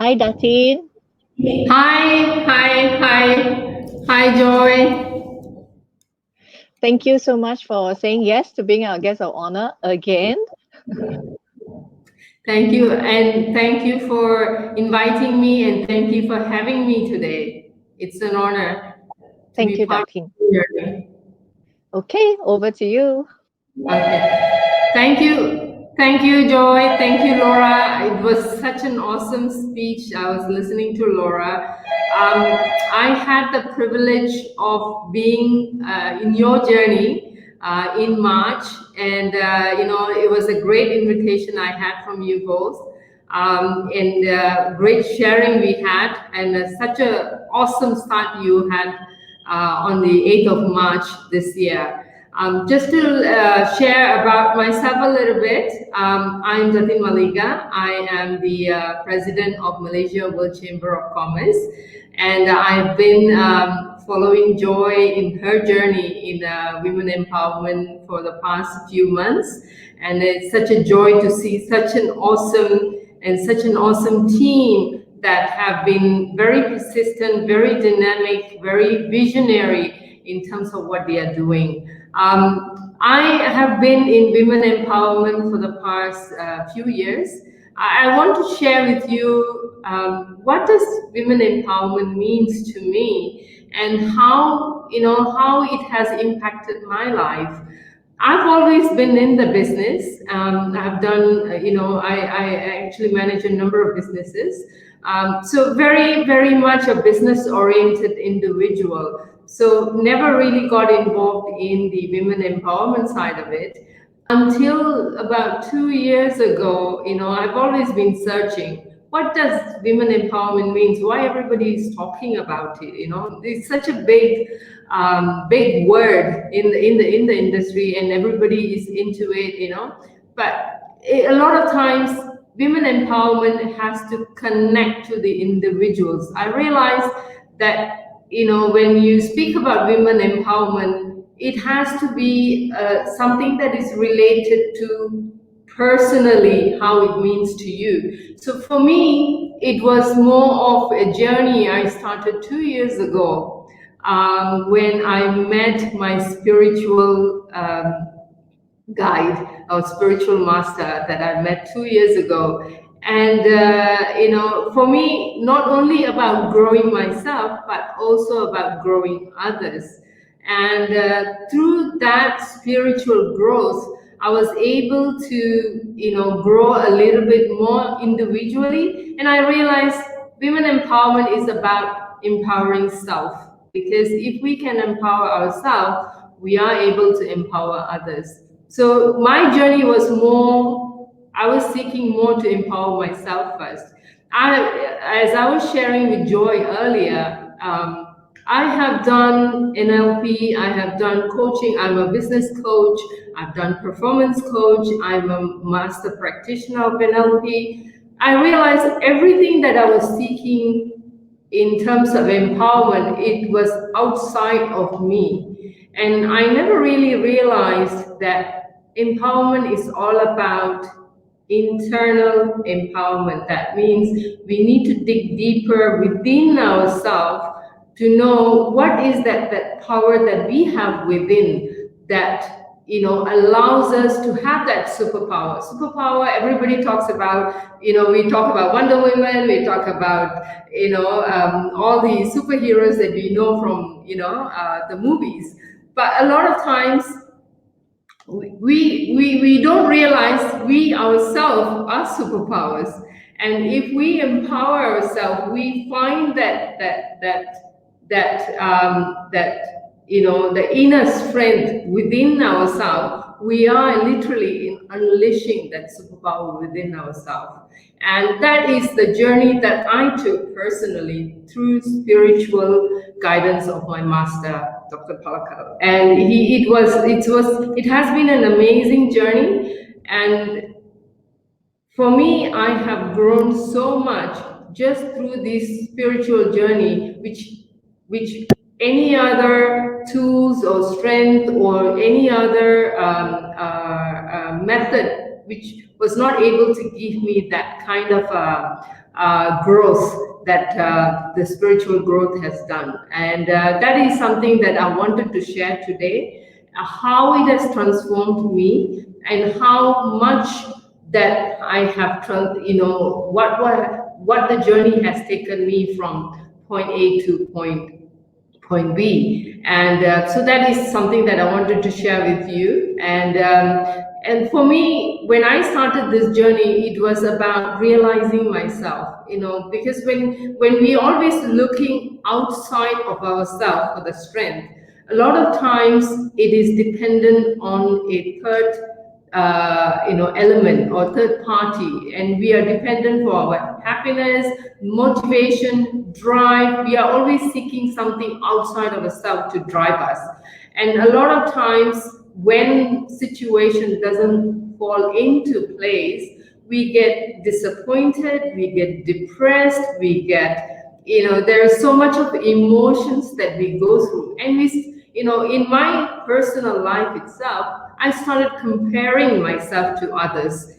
Hi, Datin. Hi, Joy. Thank you so much for saying yes to being our guest of honor again. Thank you, and thank you for inviting me, and thank you for having me today. It's an honor to Thank be you, part of Datin. the journey. Okay, over to you. Okay. Thank you, Joy. Thank you, Laura. It was such an awesome speech. I was listening to Laura. I had the privilege of being in your journey in March, and it was a great invitation I had from you both, and great sharing we had, and such a awesome start you had on the 8th of March this year. Just to share about myself a little bit, I'm Jatin Maliga. I am the president of Malaysia World Chamber of Commerce, and I've been following Joy in her journey in women empowerment for the past few months, and it's such a joy to see such an awesome team that have been very persistent, very dynamic, very visionary in terms of what they are doing. I have been in women empowerment for the past few years. I want to share with you what does women empowerment means to me, and how it has impacted my life. I've always been in the business. I've done, I actually manage a number of businesses. So very, very much a business-oriented individual. So never really got involved in the women empowerment side of it until about 2 years ago. I've always been searching. What does women empowerment means? Why everybody is talking about it? It's such a big word in the industry, and everybody is into it. But a lot of times, women empowerment has to connect to the individuals. I realize that when you speak about women empowerment, it has to be something that is related to personally how it means to you. So for me, it was more of a journey I started 2 years ago, when I met my spiritual guide or spiritual master that I met 2 years ago. And, for me, not only about growing myself, but also about growing others. And through that spiritual growth, I was able to, grow a little bit more individually. And I realized women empowerment is about empowering self. Because if we can empower ourselves, we are able to empower others. So my journey was more, I was seeking more to empower myself first. As I was sharing with Joy earlier, I have done NLP, I have done coaching, I'm a business coach, I've done performance coach, I'm a master practitioner of NLP. I realized everything that I was seeking in terms of empowerment, it was outside of me. And I never really realized that empowerment is all about internal empowerment. That means we need to dig deeper within ourselves to know what is that power that we have within that allows us to have that superpower. Everybody talks about, we talk about Wonder Woman, we talk about all the superheroes that we know from the movies, but a lot of times we don't realize we ourselves are superpowers. And if we empower ourselves, we find that the inner strength within ourselves, we are literally unleashing that superpower within ourselves. And that is the journey that I took personally through spiritual guidance of my master, Dr. Palakal. And it has been an amazing journey. And for me, I have grown so much just through this spiritual journey, which any other tools or strength or any other method which was not able to give me that kind of growth that the spiritual growth has done. And that is something that I wanted to share today, how it has transformed me and how much that I have, what the journey has taken me from point A to point B. And so that is something that I wanted to share with you. And for me, when I started this journey, it was about realizing myself, because when we always looking outside of ourselves for the strength, a lot of times it is dependent on a third element or third party, and we are dependent for our happiness, motivation, drive. We are always seeking something outside of ourselves to drive us. And a lot of times when situation doesn't fall into place, we get disappointed, we get depressed, we get, there is so much of emotions that we go through. And in my personal life itself, I started comparing myself to others.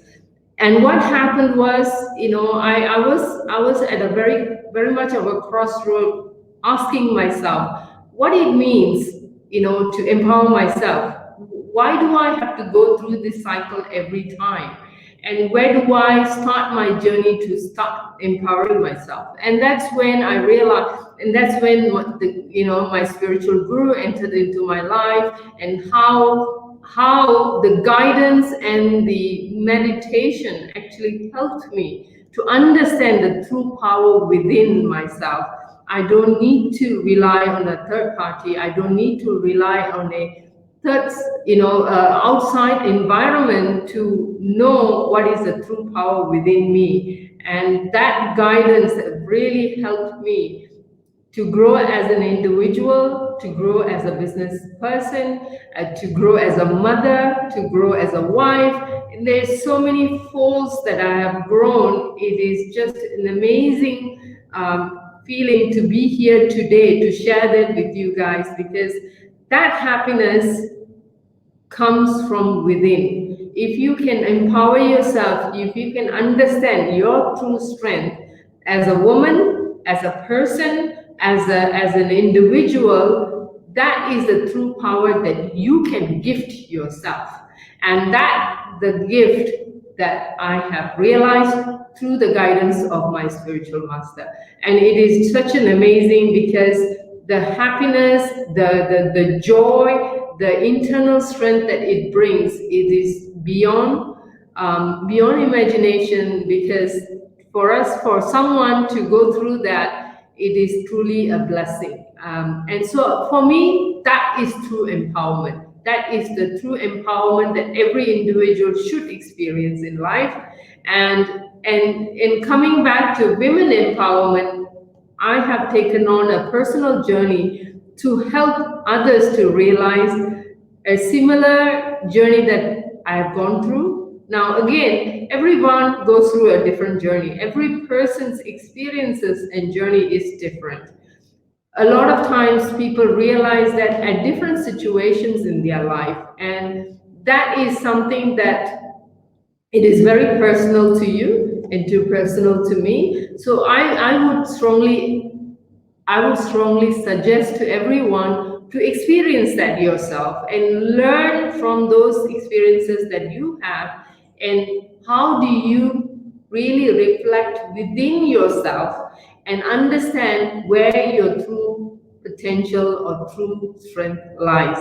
And what happened was, I was at a very, very much of a crossroad, asking myself what it means, to empower myself. Why do I have to go through this cycle every time? And where do I start my journey to start empowering myself? And that's when I realized, and that's when my spiritual guru entered into my life, and how the guidance and the meditation actually helped me to understand the true power within myself. I don't need to rely on a third party. I don't need to rely on a third, outside environment to know what is the true power within me. And that guidance really helped me to grow as an individual, to grow as a business person, to grow as a mother, to grow as a wife. And there's so many folds that I have grown. It is just an amazing feeling to be here today to share that with you guys, because that happiness comes from within. If you can empower yourself, if you can understand your true strength as a woman, as a person, as an individual, that is the true power that you can gift yourself. And that the gift that I have realized through the guidance of my spiritual master. And it is such an amazing, because the happiness, the joy, the internal strength that it brings, it is beyond imagination. Because for someone to go through that, it is truly a blessing. And so for me, that is true empowerment. That is the true empowerment that every individual should experience in life. And in coming back to women empowerment, I have taken on a personal journey to help others to realize a similar journey that I have gone through. Now, again, everyone goes through a different journey. Every person's experiences and journey is different. A lot of times people realize that at different situations in their life, and that is something that it is very personal to you and too personal to me. So I would strongly suggest to everyone to experience that yourself and learn from those experiences that you have, and how do you really reflect within yourself and understand where your true potential or true strength lies.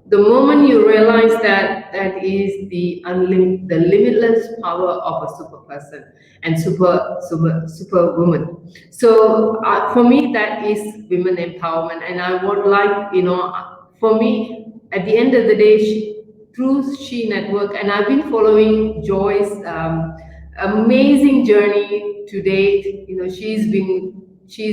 The moment you realize that, that is the limitless power of a super person and super woman. So for me, that is women empowerment. And I would like, for me, at the end of the day, through She Network, and I've been following Joy's amazing journey to date. She's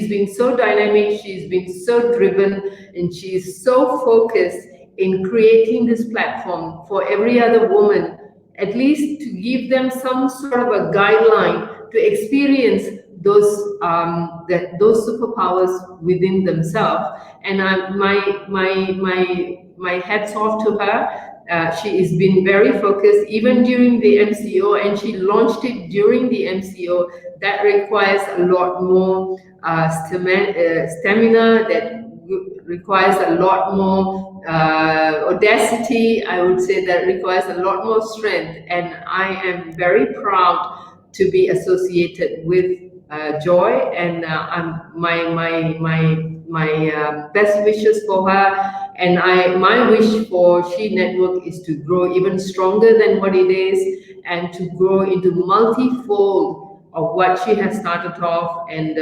been so dynamic, she's been so driven, and she's so focused in creating this platform for every other woman, at least to give them some sort of a guideline to experience those superpowers within themselves. And my hats off to her. She has been very focused even during the MCO, and she launched it during the MCO. That requires a lot more stamina, that requires a lot more audacity. I would say that requires a lot more strength, and I am very proud to be associated with Joy, and my best wishes for her. And my wish for She Network is to grow even stronger than what it is, and to grow into multifold of what she has started off. And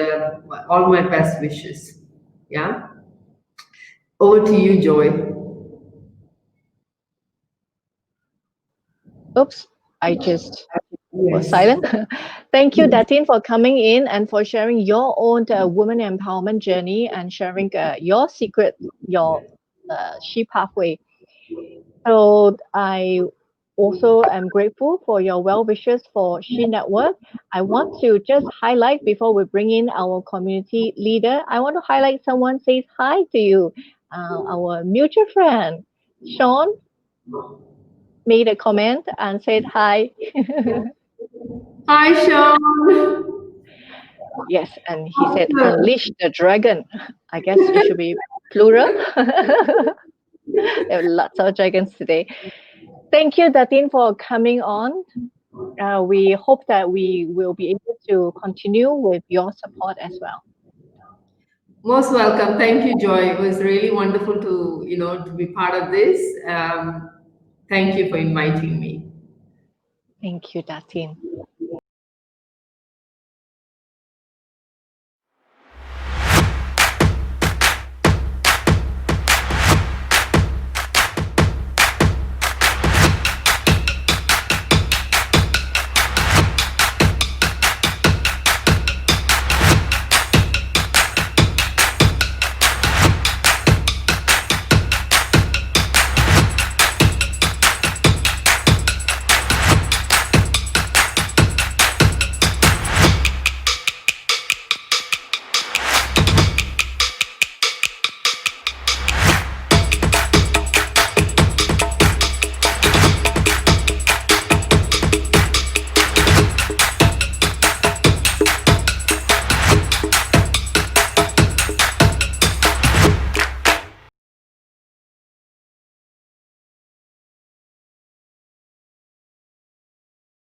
all my best wishes. Yeah. Over to you, Joy. Oops, I just was Yes. silent. Thank you, Datin, for coming in and for sharing your own women empowerment journey and sharing your secret, your She pathway. So I also am grateful for your well wishes for She Network. I want to just highlight before we bring in our community leader. I want to highlight someone says hi to you. Our mutual friend, Sean, made a comment and said hi. Hi, Sean. Yes, and he said, unleash the dragon. I guess it should be plural. There are lots of dragons today. Thank you, Datin, for coming on. We hope that we will be able to continue with your support as well. Most welcome. Thank you, Joy. It was really wonderful to to be part of this. Thank you for inviting me. Thank you, Datin.